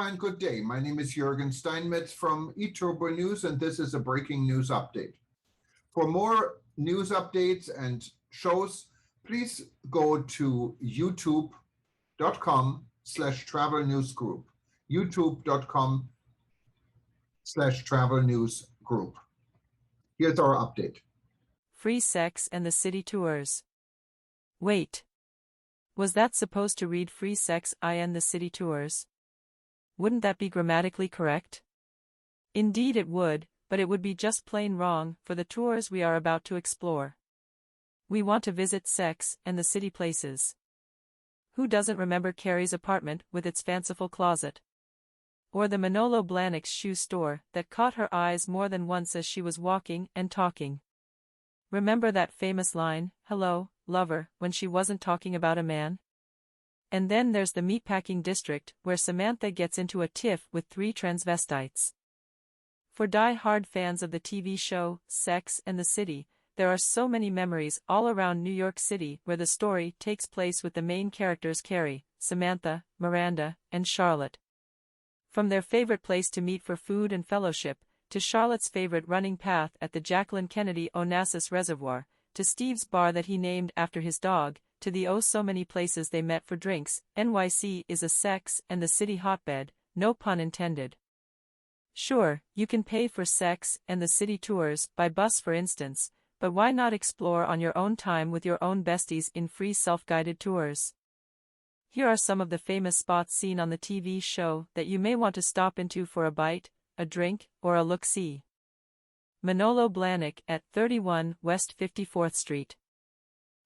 and good day. My name is Jürgen Steinmetz from eTurboNews, and this is a breaking news update. For more news updates and shows, please go to youtube.com/travel news group. youtube.com/travel news group. Here's our update. Free sex and the city tours. Wait. Was that supposed to read free sex and the city tours? Wouldn't that be grammatically correct? Indeed it would, but it would be just plain wrong for the tours we are about to explore. We want to visit sex and the city places. Who doesn't remember Carrie's apartment with its fanciful closet? Or the Manolo Blahnik's shoe store that caught her eyes more than once as she was walking and talking? Remember that famous line, "Hello, lover," when she wasn't talking about a man? And then there's the meatpacking district where Samantha gets into a tiff with 3 transvestites. For die-hard fans of the TV show, Sex and the City, there are so many memories all around New York City where the story takes place with the main characters Carrie, Samantha, Miranda, and Charlotte. From their favorite place to meet for food and fellowship, to Charlotte's favorite running path at the Jacqueline Kennedy Onassis Reservoir, to Steve's bar that he named after his dog, to the oh-so-many places they met for drinks, NYC is a sex and the city hotbed, no pun intended. Sure, you can pay for sex and the city tours, by bus for instance, but why not explore on your own time with your own besties in free self-guided tours? Here are some of the famous spots seen on the TV show that you may want to stop into for a bite, a drink, or a look-see. Manolo Blahnik at 31 West 54th Street.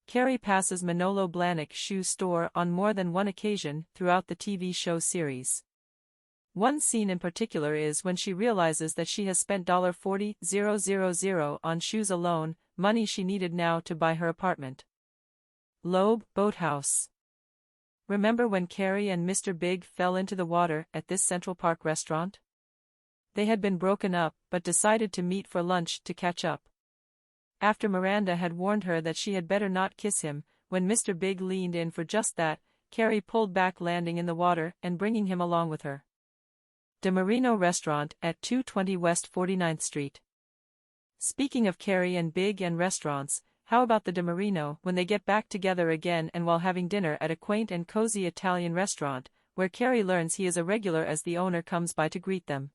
Carrie passes Manolo Blahnik shoe store on more than one occasion throughout the TV show series. One scene in particular is when she realizes that she has spent $40,000 on shoes alone, money she needed now to buy her apartment. Loeb Boathouse. Remember when Carrie and Mr. Big fell into the water at this Central Park restaurant? They had been broken up but decided to meet for lunch to catch up. After Miranda had warned her that she had better not kiss him, when Mr. Big leaned in for just that, Carrie pulled back, landing in the water and bringing him along with her. De Marino Restaurant at 220 West 49th Street. Speaking of Carrie and Big and restaurants, how about the De Marino when they get back together again and while having dinner at a quaint and cozy Italian restaurant, where Carrie learns he is a regular as the owner comes by to greet them.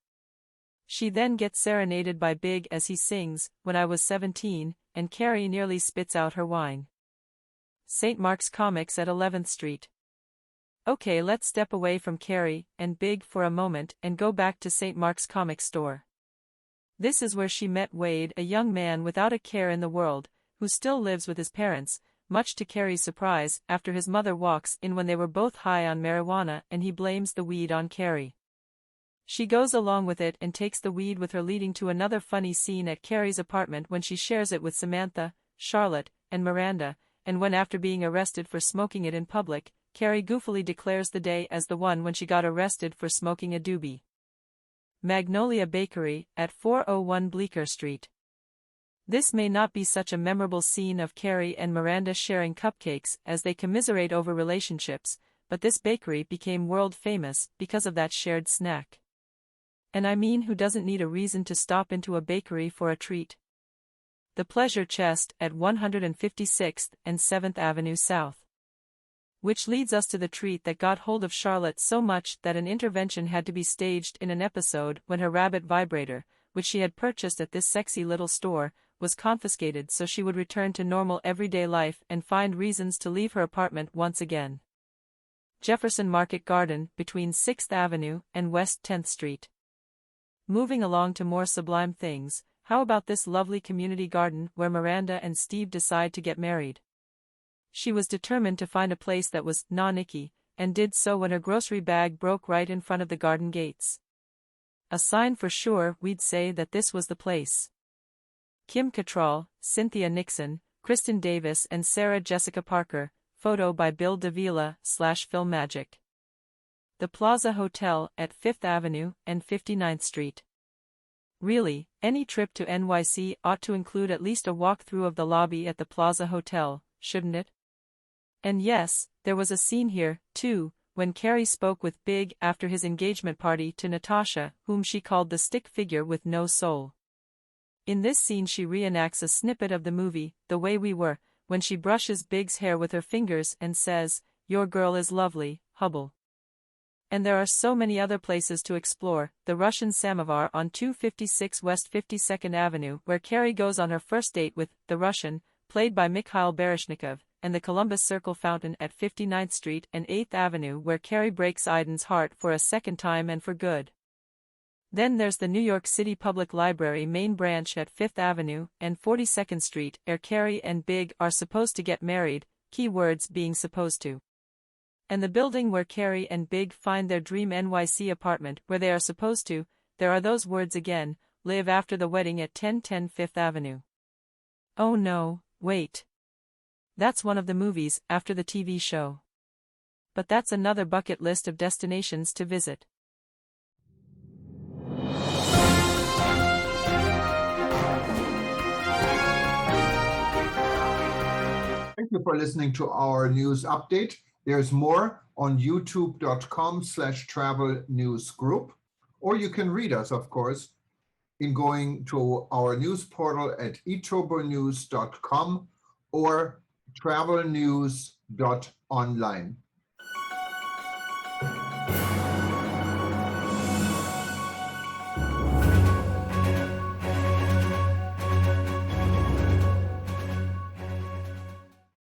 She then gets serenaded by Big as he sings, "When I Was 17, and Carrie nearly spits out her wine. St. Mark's Comics at 11th Street. Okay, let's step away from Carrie and Big for a moment and go back to St. Mark's Comic Store. This is where she met Wade, a young man without a care in the world, who still lives with his parents, much to Carrie's surprise, after his mother walks in when they were both high on marijuana and he blames the weed on Carrie. She goes along with it and takes the weed with her, leading to another funny scene at Carrie's apartment when she shares it with Samantha, Charlotte, and Miranda, and when after being arrested for smoking it in public, Carrie goofily declares the day as the one when she got arrested for smoking a doobie. Magnolia Bakery at 401 Bleecker Street. This may not be such a memorable scene of Carrie and Miranda sharing cupcakes as they commiserate over relationships, but this bakery became world famous because of that shared snack. And I mean, who doesn't need a reason to stop into a bakery for a treat? The Pleasure Chest at 156th and 7th Avenue South. Which leads us to the treat that got hold of Charlotte so much that an intervention had to be staged in an episode when her rabbit vibrator, which she had purchased at this sexy little store, was confiscated so she would return to normal everyday life and find reasons to leave her apartment once again. Jefferson Market Garden between 6th Avenue and West 10th Street. Moving along to more sublime things, how about this lovely community garden where Miranda and Steve decide to get married? She was determined to find a place that was non-icky, and did so when her grocery bag broke right in front of the garden gates. A sign for sure, we'd say that this was the place. Kim Cattrall, Cynthia Nixon, Kristen Davis and Sarah Jessica Parker, photo by Bill Davila/Film Magic. The Plaza Hotel at 5th Avenue and 59th Street. Really, any trip to NYC ought to include at least a walkthrough of the lobby at the Plaza Hotel, shouldn't it? And yes, there was a scene here, too, when Carrie spoke with Big after his engagement party to Natasha, whom she called the stick figure with no soul. In this scene she reenacts a snippet of the movie, The Way We Were, when she brushes Big's hair with her fingers and says, "Your girl is lovely, Hubble." And there are so many other places to explore, the Russian Samovar on 256 West 52nd Avenue where Carrie goes on her first date with the Russian, played by Mikhail Baryshnikov, and the Columbus Circle Fountain at 59th Street and 8th Avenue where Carrie breaks Aiden's heart for a second time and for good. Then there's the New York City Public Library main branch at 5th Avenue and 42nd Street where Carrie and Big are supposed to get married, key words being supposed to. And the building where Carrie and Big find their dream NYC apartment where they are supposed to, there are those words again, live after the wedding at 1010 5th Avenue. Oh no, wait. That's one of the movies after the TV show. But that's another bucket list of destinations to visit. Thank you for listening to our news update. There's more on youtube.com/travel news group, or you can read us, of course, in going to our news portal at eTurboNews.com or travelnews.online.